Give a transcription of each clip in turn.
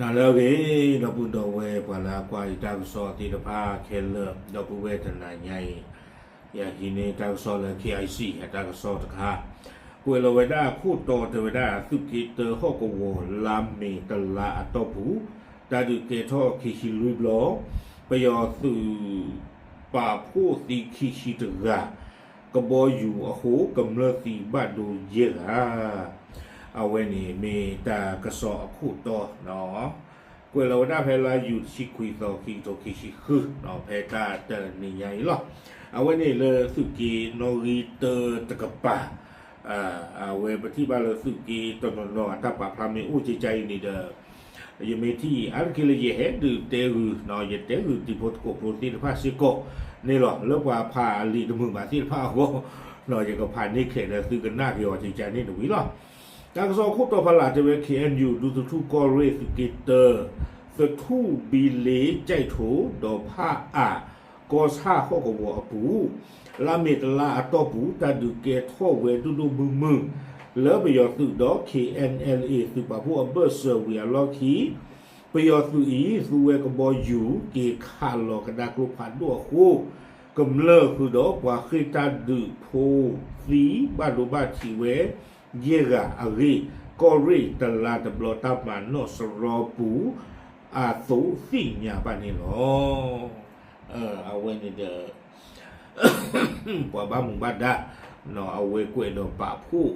နာလောကေတော့ဘုဒ္ဓဝဲဘာလာကွာတောက်စောတိတဖာခဲလတော့ဘဝေတနာညိုင်ရဒီနေတောက်စောလ KIC တောက်စောတခါကွယ်လဝဒခုတော်တဝဒသုကိတဟောကဝလာမီတလာအတော့ဘူးတာဒုကေထောခိရှိလူဘလောပယောသူပါဖို့တိခိရှိတကကဘောယူအဟုကမလတိဘတ်ဒူယေဟာအဝဲနေမေတာကစောအခုတော့နော်ကွယ်လောဒဖဲလာယူရှိခွေတော်ခိတိုခိရှိခုနော်ဖဲတာတနေရည်လောအဝဲနေလေသုကိနိုရီတတကပါအဝဲပတိပါလသုကိတနော်အတပဖာမေဥချိချိုင်နေတဲ့ယမေတီအန်ကလေးရဲ့ဟဲ့တူတဲဟူနော်ရဲ့တဲဟူဒီဖို့ကိုပရိုတီဖာစီကိုနေလောလောကဖာလီတမှုပါတိဖာဟောနော်ရဲ့ကဖာနေခဲတဲ့သူကနာပြောချိချိုင်နေတူလောတာကစောခုတော့ဖလာတဲ့ KNU ဒူတူကောရေးသုကိတသခုဘီလေကြိုက်ထိုတော့ဖာအာကောစာဟောကဘောအပူလာမေတလာအတော့ဘူးတဒုကေထောဝဲတူတူမမလောဘယောသူတော့ KNLA သူပါဖို့အဘဆဝီအလော်ခီပယောသူဤသူဝဲကဘောယူကေခါလောကဒါကလုဖာဒိုဟိုကမလခုတော့ဘွာခိတဒုဖိုသီဘာလိုဘာချီဝဲယေဂါအရီကောရီတလာတဘလတာမနောစရောပူအာသုသိညာပါနေလောအဝဲနေတဲ့ဘွာဘာမဘဒနော်အဝဲကွဲတော့ပါဖို့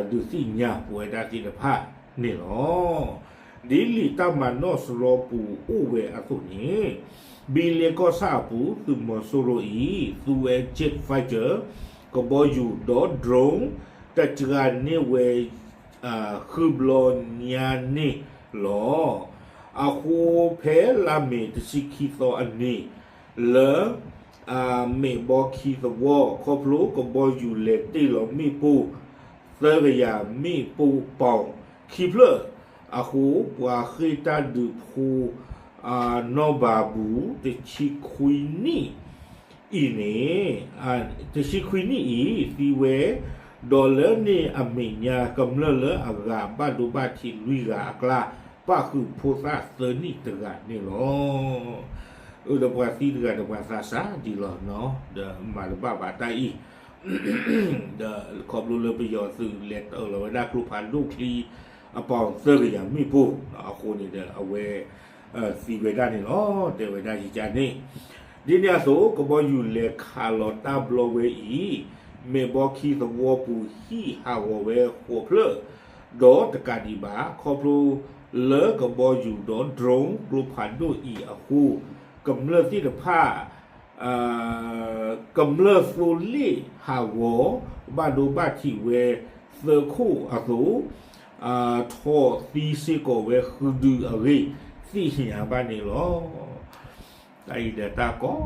ဒုသိညာပွေတာတိတဖာနေလောဒီလီတမနောစရောပူဥဝဲအသုညေဘီလေကောစာပူသူမဆိုရိုဤသူဝဲဂျက်ဖိုက်တာကဘောယူဒေါ်ဒရုန်းတချဂာနေဝဲခုဘလောညာနေလောအခုဖဲလာမေတစီခီသောအနေလေမေဘောခီသောခေါပလိုကဘောယူလေတေလောမေပူသရယာမေပူပေါခီဖလအခုပွာခိတာဒူဖူနောဘာဘူးတချီခွီနီဤနေတချီခွီနီဤဒီဝဲဒေါ်လာနေအမေညာကမ္လလအဂါဘဒူဘချီလူရာကလာပါခုဖိုသာသနီတကနေလောဥဒပွားစီတကတပွားသာစာဒီလောနော်ဒမာလဘဘာတိုင်ဒခေါပလူလပယောသူလက်တော်လောဒါကလုဖာလုခီအပေါင်းသရယာမိဖို့အခုနေတဲ့အဝဲစီဝေဒနေလောတေဝေဒကြီးကြနေဒီညဆိုကဘောယူလေခါလောတာဘလဝဲဤမေဘောခီသဝပူဟီဟာဝဝဲခိုဖလဒေါ်တကဒီဘာခေါပလူလေကဘောယူဒေါ်ဒရုန်းကလုဖာဒိုဤအခုကမ္လတိတဖာကမ္လဖူလီဟာဝဘာဒိုဘာချီဝဲသခုအခုထောသီစီကိုဝဲခူဒူအဝေးသိညာပါနေလောတိုင်ဒတာကို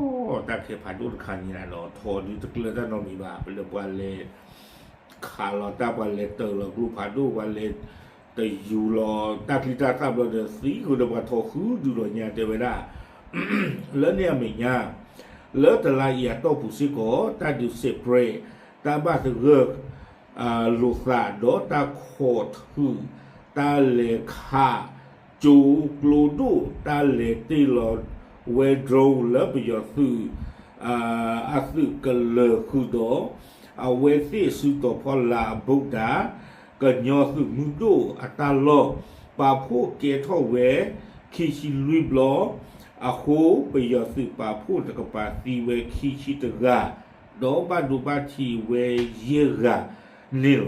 တတ်ခေဖာဒုခါနီလာလောထောဒီတကလဒနောမီဘာဘလပွာလေခါလောတာပွာလေတောလောဂရုဖာဒုဝါလေတယူလောတကလီတာကဘလဒစီကိုဒဘထောခူဒူလောညာတေဝဒလဲနေမညာလဲတလာရတော့ပူစီကိုတတ်ဒူစေပရေတဘတ်ဂလူခါဒေါ်တာခိုတ်ဟူတာလေခါจูกลูดูตาเลติลอเวดรูลบยอสุอาสุกเลคุโดอเวสิสุโตพลาบุดากัญญอสุมุโดอัตาโลปาผู้เกทเวคิชิลุบลออาโคปยอสุปาผู้ตะกปาสีเวคิชิตกาดอบาดูบาทีเวเยกานิโล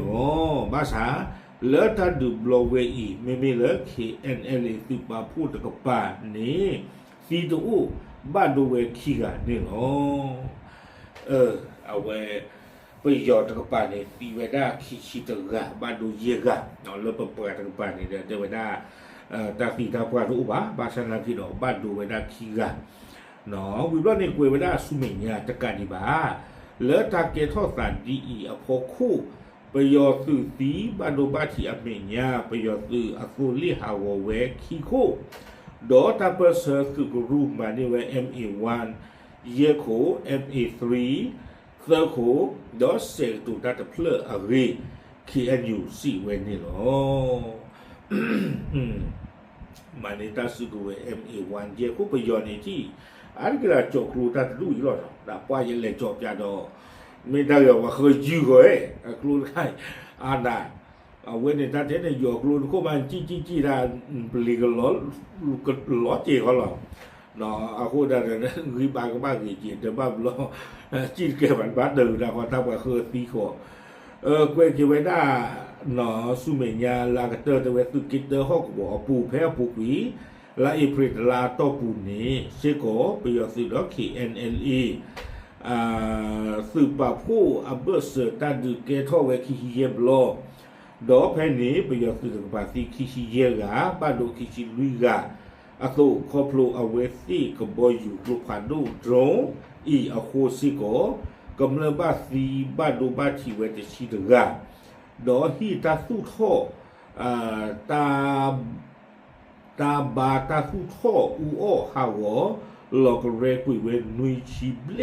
ภาษาเลตัดดูบลเวอีไม่เลKNLA ตุปาพูดกับป่านี่ซีตูบ้านดูเวขี้กันนี่เนาะเอาเวไปยอดกับป่านี่ตีเวด้าขี้ชิตกะบ้านดูเยกะเนาะแล้วเปิดกับป่านี่เดี๋ยวเวด้าตาตีตาปวาดูบ้าบาชนะที่ดอกบ้านดูเวด้าขี้กันเนาะวิบลในกวยเวด้าสุเมียตะการดีบ้าเลตาเกทอสันดีอีอพอคู่ปยอสุสีบาโดบาชิอเมญาปยอสุอสุลิฮาวเวคิโคดอตาเปเซอร์สุกรูมานี่เว MA1 เยโค MA3 เซโคดอเซตุตาตะเพลอเร KNU สิเวนี่ลอ มาในตาสุกุเว MA1 เจคุปยอนี่ที่อันก็จะจบครูตัดดูอยู่หรอแต่ป้ายังเล่นจบจะดอไม่ได้ว่าเคยยื้อเลยครูใครอ่านได้เอาเว้นในตาเทนอยู่ครูก็มันจี้ได้ปลีกล้อเจเขาหรอเนาะเอาคู่ได้เนี่ยคือบางก็บ้างจีแต่บ้างล้อจีเกี่ยวกับบ้านเดิมนะเขาทำกับเคยตีขอเกวกิเวด้าเนาะสุเมญาลากเตอร์ตะเวตุกิเตอร์ฮอกบ่ปูแพ้ปูปีลาอีพริตลาโตปูนี้เชโกไปยอสิดอกขี NLE สืบปาผู้อับเบอร์เซตาดูเกทอเวคิเยบลอดอแพนี้ไปยอสิดอกปาซิคิชิเยกาบาโดคิชิลุยกาอะโตคอพลูอเวซีกบอยอยู่ลูกพันดูตรงอีอะโคซิโกกำลังบาซีบาดูบาทีเวตชิดกาดอฮีตาสุโทตาบาตาสุโทอูโอฮาวอลอกเรกุเวนุยชิเบล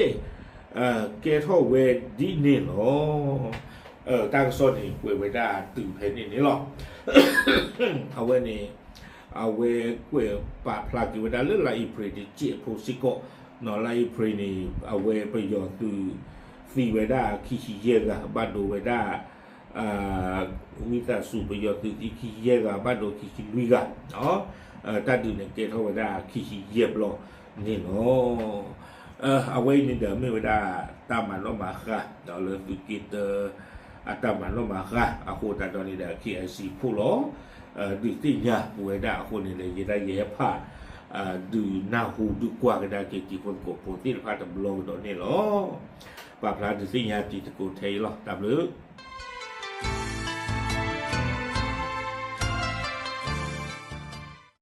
เกทอเวดีนี่เนาะตั้งโซนนี่กุเวดาตื่นเพนนี่หรอเอาเวนี่เอาเวกุเวปาพลากิเวดาเรื่องลายเพรดิเจโพซิโกเนาะลายเพรนี่เอาเวประโยชน์คือซีเวดาคิชิเยกะบาดูเวดาวิตาสูประโยชน์คือคิชิเยกะบาดูคิชิลุยกะเนาะตาดูเนี่ยเกทอเวดาคิชิเยบลอนี่เนาะเอาไว้นี่เดี๋ยวไม่เวลาตามมันลงมาค่ะเดี๋ยวเลยฟิกิเตอร์ตามมันลงมาค่ะอาโคตาตอนนี้เดี๋ยวคีไอซีผู้ล้อดูที่เนี่ยเวลาคนนี้เลยจะได้เย็บผ้าดูหน้าหูดูกว่ากันได้เกี่ยวกับคนกบโปรตีนผ้าตำลงตอนนี้หรอปลาพลาดูที่เนี่ยจีตะกูเทยหรอตามเลย